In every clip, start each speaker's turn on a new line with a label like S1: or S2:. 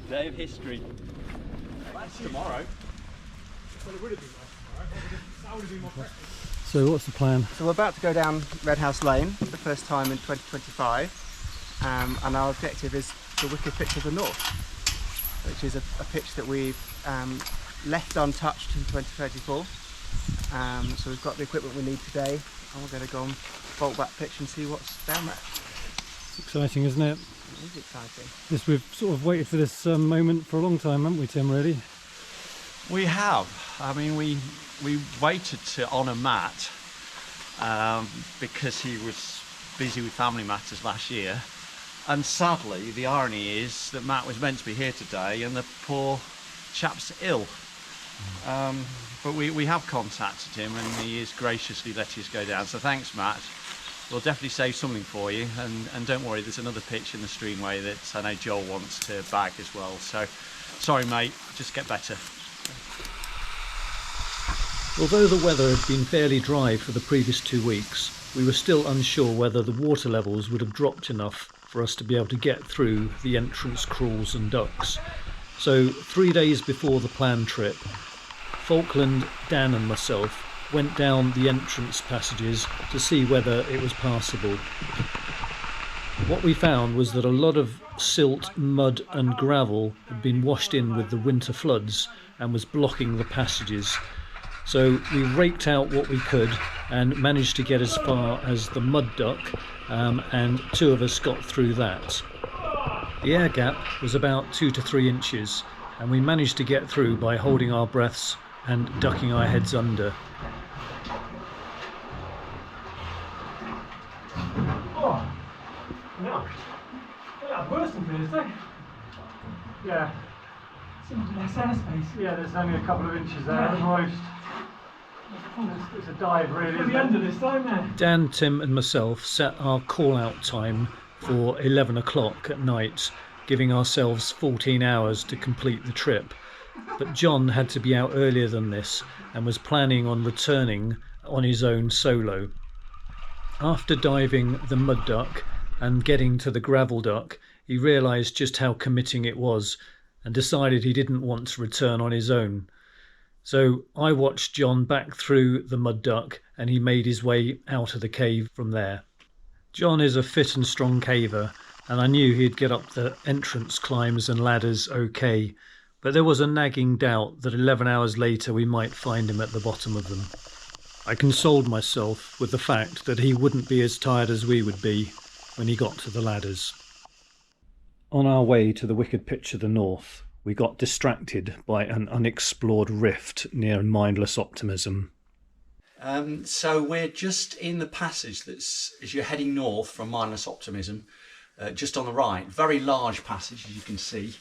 S1: Day of history. That's tomorrow.
S2: Well, it would have been tomorrow. That would have been more practical.
S3: So what's the plan?
S4: So we're about to go down Redhouse Lane for the first time in 2025, and our objective is the wicked pitch of the North, which is a pitch that we've left untouched in 2034. So we've got the equipment we need today, and we're going to go and bolt that pitch and see what's down there.
S3: It's exciting, isn't it?
S4: It is exciting.
S3: Yes, we've sort of waited for this moment for a long time, haven't we, Tim, really?
S1: We have. I mean, we waited to honour Matt because he was busy with family matters last year, and sadly the irony is that Matt was meant to be here today and the poor chap's ill. But we have contacted him and he is graciously letting us go down, so thanks Matt. We'll definitely save something for you, and don't worry, there's another pitch in the streamway that I know Joel wants to bag as well, so sorry mate, just get better.
S3: Although the weather had been fairly dry for the previous 2 weeks, we were still unsure whether the water levels would have dropped enough for us to be able to get through the entrance crawls and ducks. So 3 days before the planned trip, Falkland, Dan and myself went down the entrance passages to see whether it was passable. What we found was that a lot of silt, mud and gravel had been washed in with the winter floods and was blocking the passages. So we raked out what we could and managed to get as far as the mud duck, and 2 of us got through that. The air gap was about 2 to 3 inches, and we managed to get through by holding our breaths and ducking our heads under.
S2: Oh, no. Yeah, bursting Thursday. Yeah. Some less airspace. Yeah, there's only a couple of inches there at most. It's a dive really. At the end of this time there.
S3: Dan, Tim and myself set our call out time for 11 o'clock at night, giving ourselves 14 hours to complete the trip. But John had to be out earlier than this and was planning on returning on his own solo. After diving the mud duck and getting to the gravel duck, he realised just how committing it was and decided he didn't want to return on his own. So I watched John back through the mud duck and he made his way out of the cave from there. John is a fit and strong caver, and I knew he'd get up the entrance climbs and ladders okay, but there was a nagging doubt that 11 hours later we might find him at the bottom of them. I consoled myself with the fact that he wouldn't be as tired as we would be when he got to the ladders. On our way to the wicked pitch of the North, we got distracted by an unexplored rift near Mindless Optimism.
S1: So we're just in the passage that's, as you're heading north from Mindless Optimism, just on the right. Very large passage, as you can see.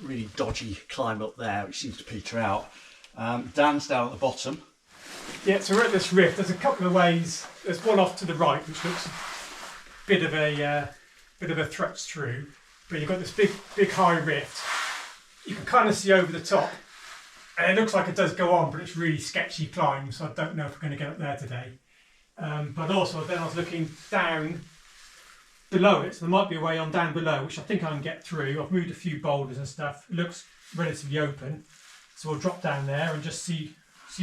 S1: Really dodgy climb up there, which seems to peter out. Dan's down at the bottom.
S2: Yeah, so we're at this rift. There's a couple of ways. There's one off to the right, which looks a bit of a thrust through, but you've got this big high rift. You can kind of see over the top, and it looks like it does go on, but it's really sketchy climb, so I don't know if we're going to get up there today. But also, then I was looking down below it, so there might be a way on down below, which I think I can get through. I've moved a few boulders and stuff. It looks relatively open, so we'll drop down there and just see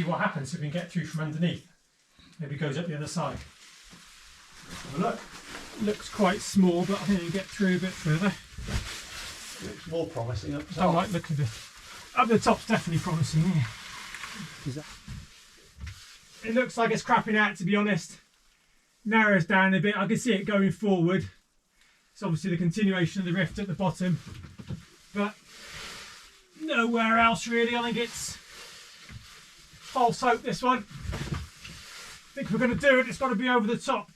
S2: what happens if we can get through from underneath. Maybe it goes up the other side. Have a look. It looks quite small, but I think we can get through a bit further.
S1: Looks more promising up top.
S2: I don't like looking at it. Up the top's definitely promising, yeah. It looks like it's crapping out, to be honest. Narrows down a bit. I can see it going forward. It's obviously the continuation of the rift at the bottom, but nowhere else really. I think it's false hope, this one. I think if we're going to do it, it's got to be over the top.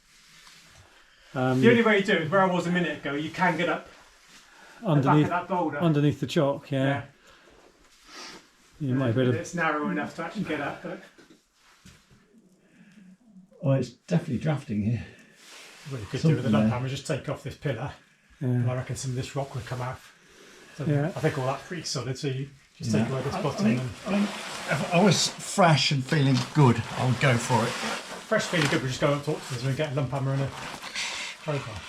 S2: The only way you do it is where I was a minute ago. You can get up
S3: Underneath
S2: the back of that boulder.
S3: Underneath the chalk, yeah. You might be able to...
S2: It's narrow enough to actually get up, but...
S1: Oh, it's definitely drafting here.
S2: What you could do with a lump hammer is just take off this pillar, and I reckon some of this rock would come out. So I think all that's pretty solid, so you just take away this bottom.
S5: If I was fresh and feeling good, I would go for it.
S2: Fresh feeling good, we just go up to it and get a lump hammer and a profile.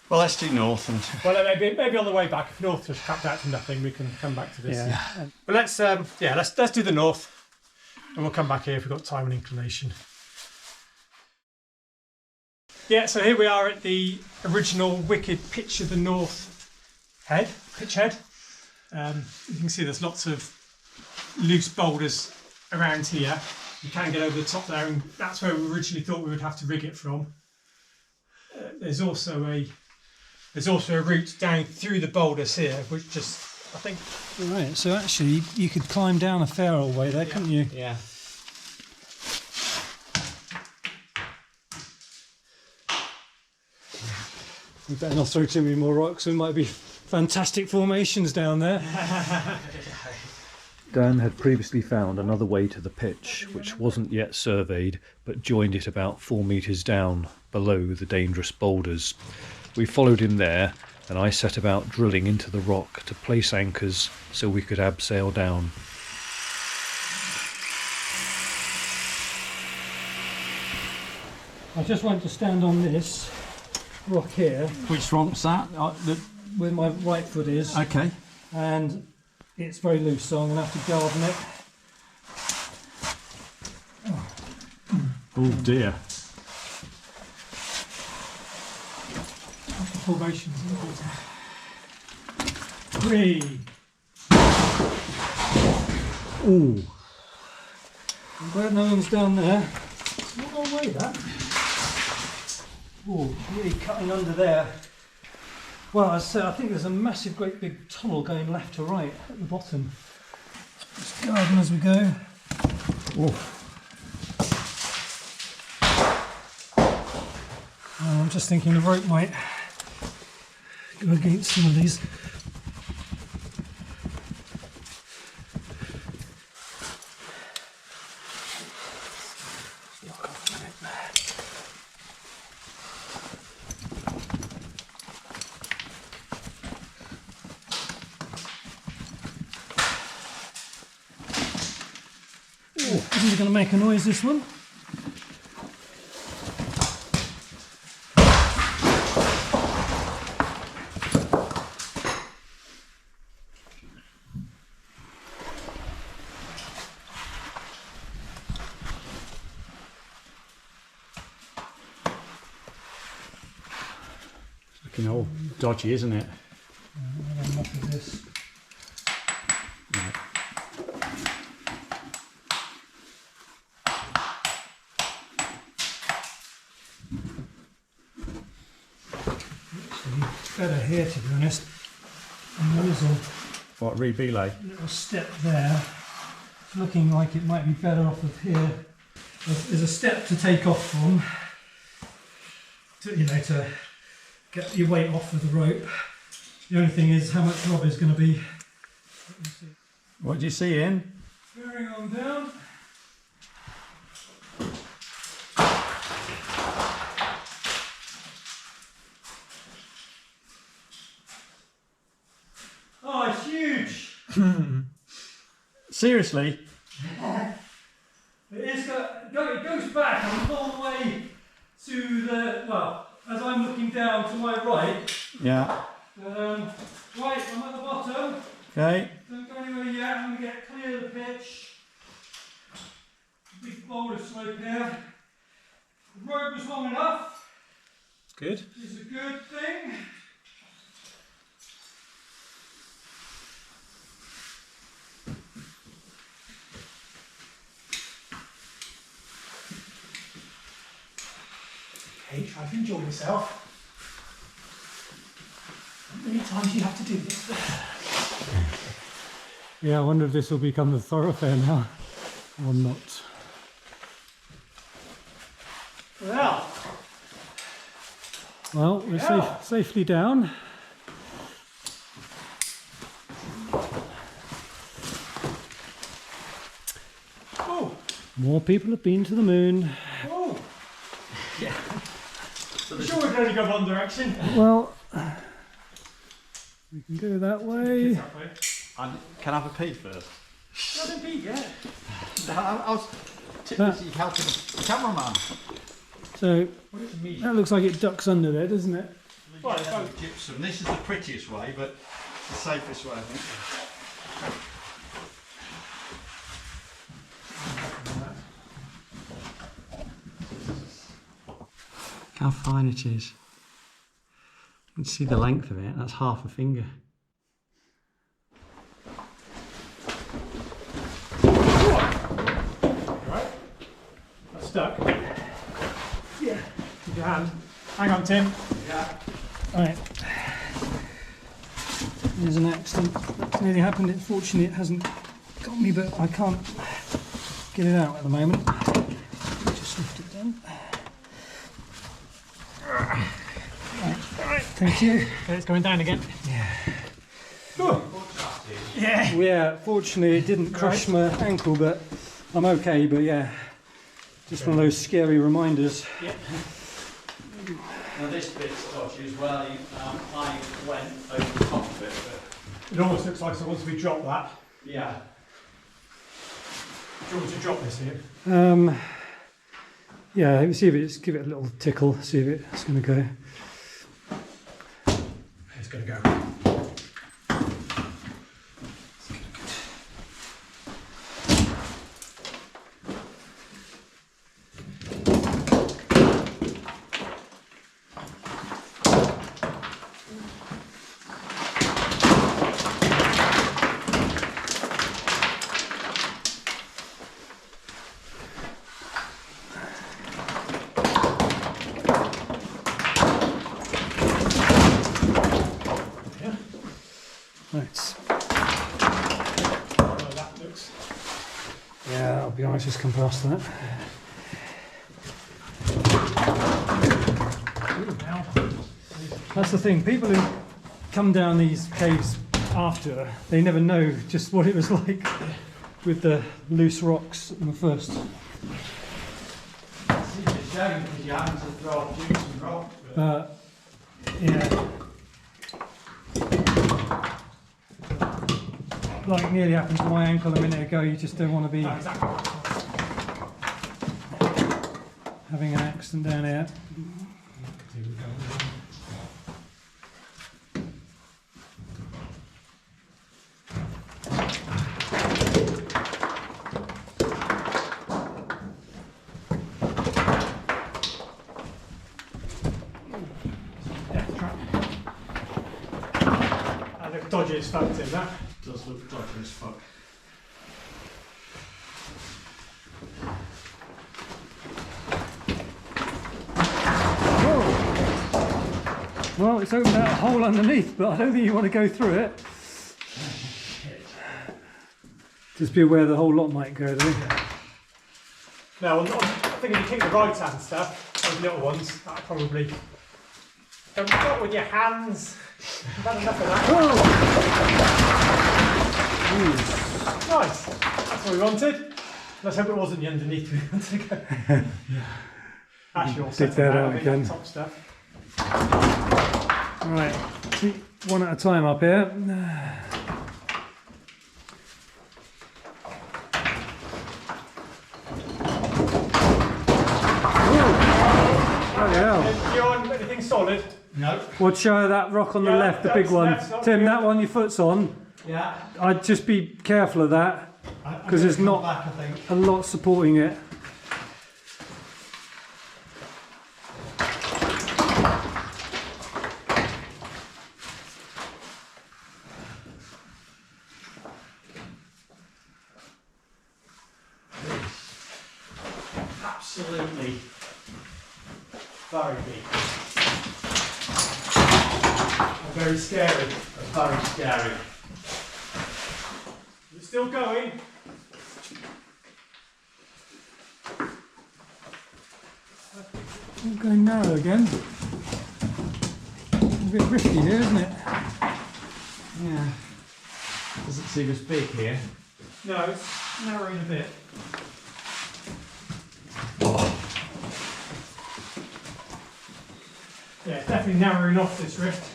S1: Well, let's do north and.
S2: Well, maybe on the way back, if north just capped out to nothing, we can come back to this.
S3: Yeah.
S2: But let's do the north, and we'll come back here if we've got time and inclination. Yeah, so here we are at the original wicked pitch of the north pitch head. You can see there's lots of loose boulders around here. You can get over the top there, and that's where we originally thought we would have to rig it from. There's also a route down through the boulders here, which just, I think...
S3: Right, so actually you could climb down a fair old way there, couldn't you?
S1: Yeah.
S3: We better not throw too many more rocks, there might be fantastic formations down there. Dan had previously found another way to the pitch, which wasn't yet surveyed, but joined it about 4 metres down, below the dangerous boulders. We followed him there, and I set about drilling into the rock to place anchors so we could abseil down. I just want to stand on this rock here.
S5: Which rock's that?
S3: Where my right foot is.
S5: Okay.
S3: And it's very loose, so I'm going to have to garden it.
S5: Oh dear.
S2: Formations important. 3.
S3: Ooh. I'm glad no one's down there. Not all the way, that. Oh, really cutting under there. Well, as I said, I think there's a massive, great big tunnel going left to right at the bottom. Just garden as we go. Oh. I'm just thinking the rope might go against some of these. Isn't it going to make a noise, this one?
S5: Looking all dodgy, isn't it?
S3: Enough of this. Better here, to be honest. And there is a
S5: What, re-belay?
S3: little step there. It's looking like it might be better off of here. There's a step to take off from, to get your weight off of the rope. The only thing is how much Rob is going to be.
S5: What do you see, Ian?
S3: Bearing on down. Oh, it's huge!
S5: Seriously?
S3: It goes back and all the way to the, well, as I'm looking down to my right.
S5: Yeah.
S3: Right, I'm at the bottom.
S5: Okay.
S3: Don't go anywhere yet, I'm going to get clear of the pitch. Big boulder slope here. The rope was long enough.
S5: Good.
S3: It's a good thing.
S2: Okay, try to enjoy yourself. How many times do you have to do this?
S3: Yeah, I wonder if this will become the thoroughfare now or not. Well, we're safely down.
S2: Oh!
S3: More people have been to the moon.
S2: Oh! Yeah. So sure we can only go one direction.
S3: Well, we can go that way.
S1: Can I have a pee first?
S2: I haven't peed yet.
S1: I was too busy helping the cameraman.
S3: So that looks like it ducks under there, doesn't it?
S2: Well,
S1: yellow gypsum. This is the prettiest way, but the safest way, I think. How fine it is. You can see the length of it, that's half a finger.
S2: Right. That's stuck. Yeah. With your hand. Hang on, Tim.
S1: Yeah.
S3: Right. There's an accident that's nearly happened. Unfortunately, it hasn't got me, but I can't get it out at the moment. Just lift it down. Right. Thank you.
S2: Okay, it's going down again.
S3: Yeah, fortunately it didn't crush my ankle, but I'm okay. But yeah, just one of those scary reminders.
S2: Yeah.
S1: Now this bit's dodgy as well. I went over the top of it, but
S2: It almost looks like so once we drop that.
S1: yeah.
S2: Do you want me to drop this here?
S3: Yeah, let me see if it's give it a little tickle. See if it's going to go.
S2: It's going to go.
S3: Right.
S2: Oh, that looks.
S3: Yeah, I'll be honest, just come past that.
S2: Now.
S3: That's the thing. People who come down these caves after, they never know just what it was like with the loose rocks on the first.
S1: It's a shame because you happen to throw juice and rocks.
S3: Yeah. Like nearly happened to my ankle a minute ago. You just don't want to be
S2: No, exactly.
S3: having an accident down here.
S2: Yeah, try. And the dodgy as fuck, Tim, that.
S1: Does look dodgy as fuck.
S3: Well, it's opened out a hole underneath, but I don't think you want to go through it. Just be aware the whole lot might go though.
S2: No, I think if you keep the right hand stuff, those little ones, that'll probably. Don't stop with your hands. I've had enough of that. Nice. That's what we wanted. Let's hope it wasn't the underneath we wanted to go. Actually, all
S3: Dig
S2: set
S3: that
S2: now,
S3: out
S2: I think
S3: again.
S2: that top stuff.
S3: Right, one at a time up here. Bloody hell.
S2: You on anything solid?
S1: No.
S3: Watch that rock on the
S2: Yeah,
S3: left, the big
S2: that's
S3: one.
S2: left, not
S3: Tim,
S2: good.
S3: that one your foot's on.
S1: Yeah.
S3: I'd just be careful of that.
S1: I'm
S3: 'Cause there's
S1: gonna come
S3: not-
S1: back, I think.
S3: A lot supporting it.
S1: Absolutely very big.
S2: Very scary.
S1: Very scary.
S2: It's still going.
S3: All going narrow again. A bit risky here, isn't it?
S1: Yeah. Doesn't seem as big here.
S2: No, it's narrowing a bit. Yeah, it's definitely narrowing off this rift.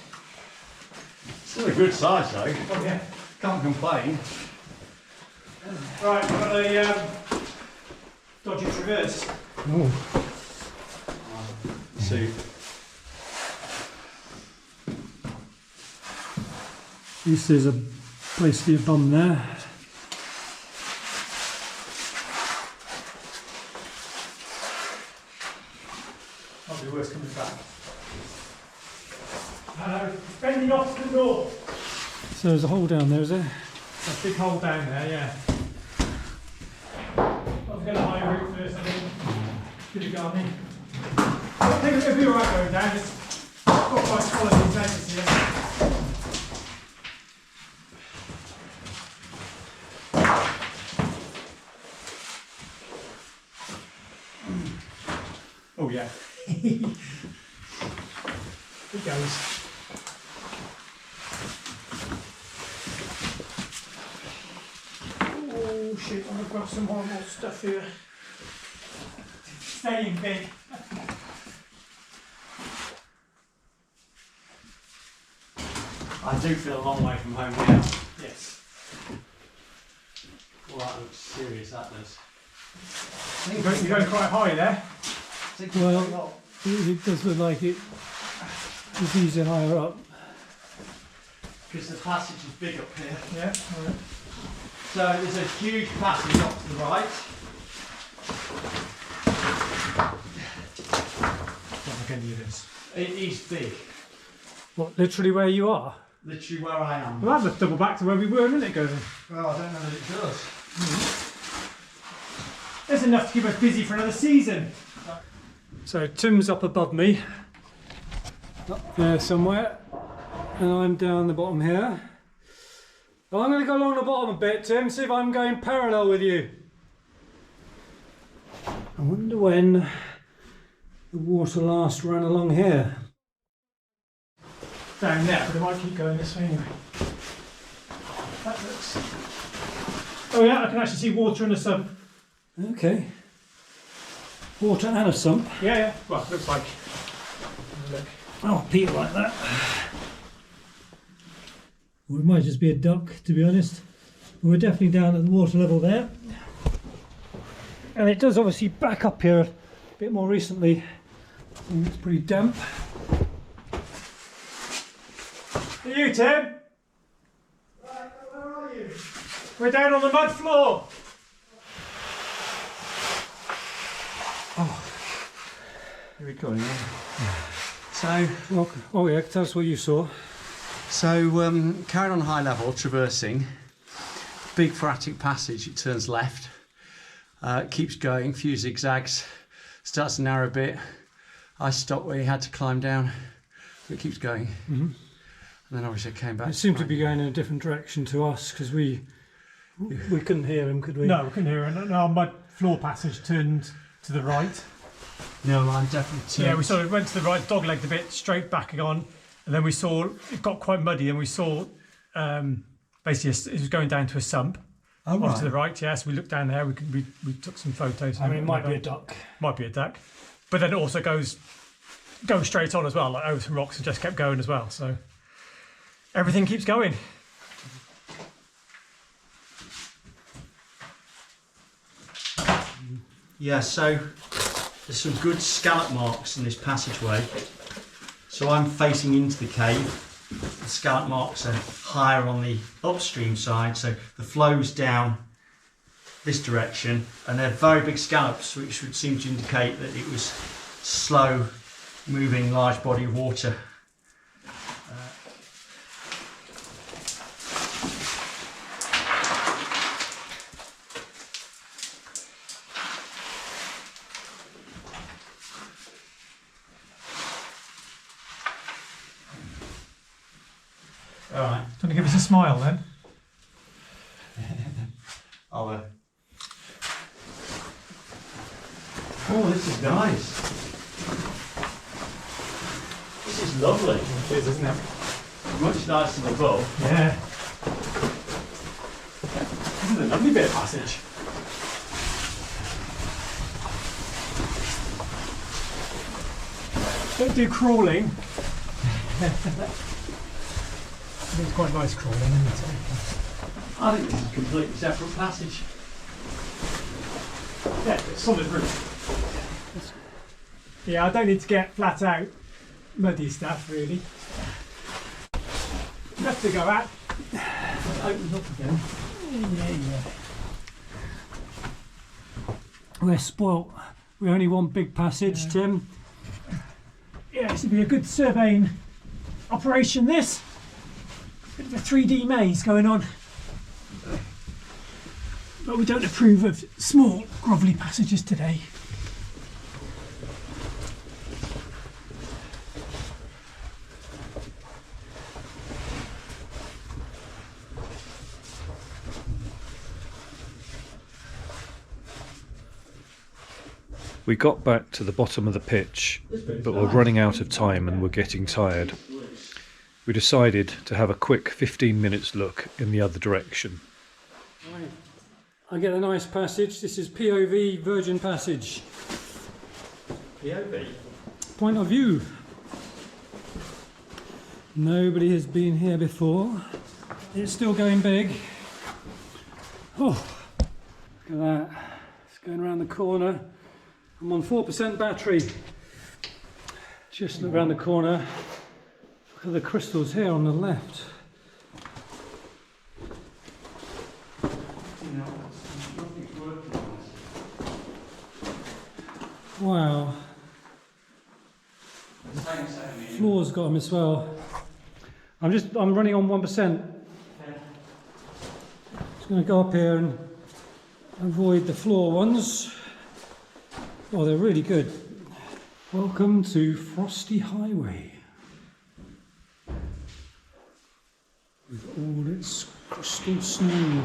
S1: Still a good size though.
S2: Oh yeah.
S1: Can't complain.
S2: Right, we've got a dodgy traverse.
S3: Oh,
S1: See.
S2: This is a place for your bum there. Might be worth coming back. Bending off to the north. So there's a hole down there, is there? A big hole down there, yeah. I'm going to high route first, I think. Good gardening. I think it'll be alright going down. It's got quite quality integrity here. Oh yeah. It goes. Oh shit, I've got some horrible stuff here. Staying big.
S1: I do feel a long way from home now.
S2: Yes.
S1: Well, that looks serious, that does.
S2: You're going quite high there.
S3: Well, it does look like it is easier higher up.
S1: Because the passage is big up here.
S2: Yeah, alright.
S1: So there's a huge passage off to the right.
S2: Don't like any of this.
S1: It is big.
S3: What, literally where you are?
S1: Literally where I am.
S2: Well, that double back to where we were a minute ago then.
S1: Well, I don't know that it does.
S2: There's enough to keep us busy for another season. So Tim's up above me, up there somewhere, and I'm down the bottom here. Well, I'm going to go along the bottom a bit, Tim, see if I'm going parallel with you. I wonder when the water last ran along here. Down there, but it might keep going this way anyway. That looks... Oh yeah, I can actually see water in the sump.
S3: Okay. Water and a sump.
S2: Yeah, yeah. Well, looks like. Look.
S3: Oh, Peter like that. Or it might just be a duck, to be honest. We're definitely down at the water level there. And it does obviously back up here a bit more recently. It's pretty damp.
S2: Are you, Tim?
S5: Right, where are you?
S2: We're down on the mud floor.
S1: Here we go. So,
S3: Well, oh yeah, tell us what you saw.
S1: carrying on high level, traversing, big phoratic passage, it turns left, keeps going, few zigzags, starts to narrow a bit. I stopped where he had to climb down, but it keeps going. And then obviously I came back.
S3: It seemed to be going in a different direction to us because we couldn't hear him, could we?
S2: No, we couldn't hear it. And our mud floor passage turned to the right.
S1: No, I'm definitely.
S2: Yeah, we sort of went to the right, dog-legged a bit, straight back on, and then we saw it got quite muddy, and we saw basically it was going down to a sump.
S1: Oh,
S2: Off to the right, yeah. So we looked down there. We took some photos.
S3: I mean, it might be a duck.
S2: Might be a duck, but then it also goes straight on as well, like over some rocks, and just kept going as well. So everything keeps going.
S1: Yeah, so there's some good scallop marks in this passageway. So I'm facing into the cave. The scallop marks are higher on the upstream side, so the flow's down this direction, and they're very big scallops, which would seem to indicate that it was slow moving large body of water. All right.
S2: Do you want to give us a smile then?
S1: Oh, this is nice. This is lovely.
S2: It is, isn't it?
S1: Much nicer than above.
S2: Yeah. This is a lovely bit of passage. Don't do crawling. I think it's quite nice crawling, isn't it?
S1: I think this is a completely separate passage.
S2: Yeah, it's solid roof. Yeah, I don't need to get flat out muddy stuff really. Enough to go at.
S3: Opens up again. Yeah. We're spoilt. We only want big passage, Tim.
S2: Yeah, this would be a good surveying operation, this. Bit of a 3D maze going on. But we don't approve of small, grovelly passages today.
S3: We got back to the bottom of the pitch, but were running out of time and were getting tired. We decided to have a quick 15 minutes look in the other direction. I get a nice passage. This is POV Virgin Passage.
S1: POV?
S3: Point of view. Nobody has been here before. It's still going big. Oh, look at that. It's going around the corner. I'm on 4% battery. Just look around the corner. Look at the crystals here on the left. Wow. Floor's got them as well. I'm running on 1%. Just going to go up here and avoid the floor ones. Oh, they're really good. Welcome to Frosty Highway. With all its crystal snow.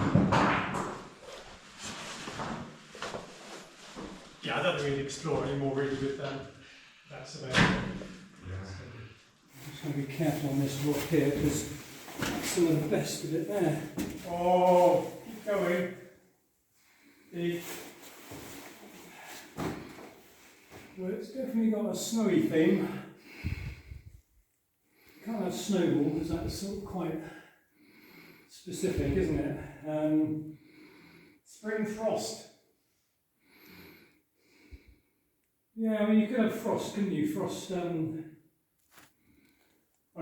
S2: Yeah, I don't really explore any more really with that survey.
S3: I'm just going to be careful on this rock here because that's some of the best of it there.
S2: Oh, keep going. Big.
S3: Well, it's definitely got a snowy theme. You can't have snowball because that's sort of quite specific, isn't it?
S2: Spring frost.
S3: Yeah, I mean you could have frost, couldn't you? Frost.
S2: I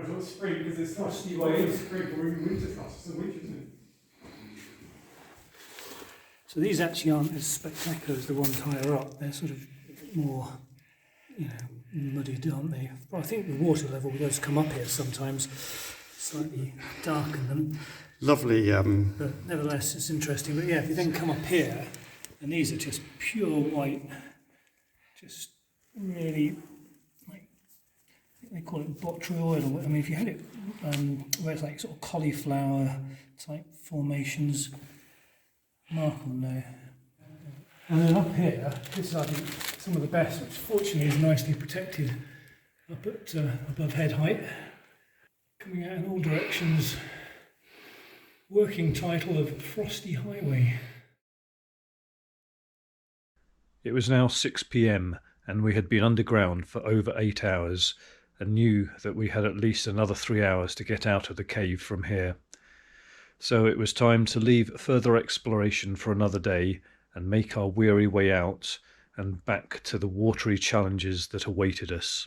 S2: thought spring because it's
S3: Frosty
S2: wave.
S3: wave.
S2: Spring or winter frost. It's a winter, isn't it?
S3: So these actually aren't as spectacular as the ones higher up. They're sort of more, muddied, aren't they? But I think the water level does come up here sometimes, slightly darken them.
S5: Lovely.
S3: But nevertheless, it's interesting. But yeah, if you then come up here, and these are just pure white, just really, like, I think they call it botry oil. I mean, if you had it where it's like sort of cauliflower type formations, Mark will know. And then up here, this is I think some of the best, which fortunately is nicely protected up at above head height. Coming out in all directions. Working title of Frosty Highway. It was now 6 p.m. and we had been underground for over 8 hours and knew that we had at least another 3 hours to get out of the cave from here. So it was time to leave further exploration for another day and make our weary way out and back to the watery challenges that awaited us.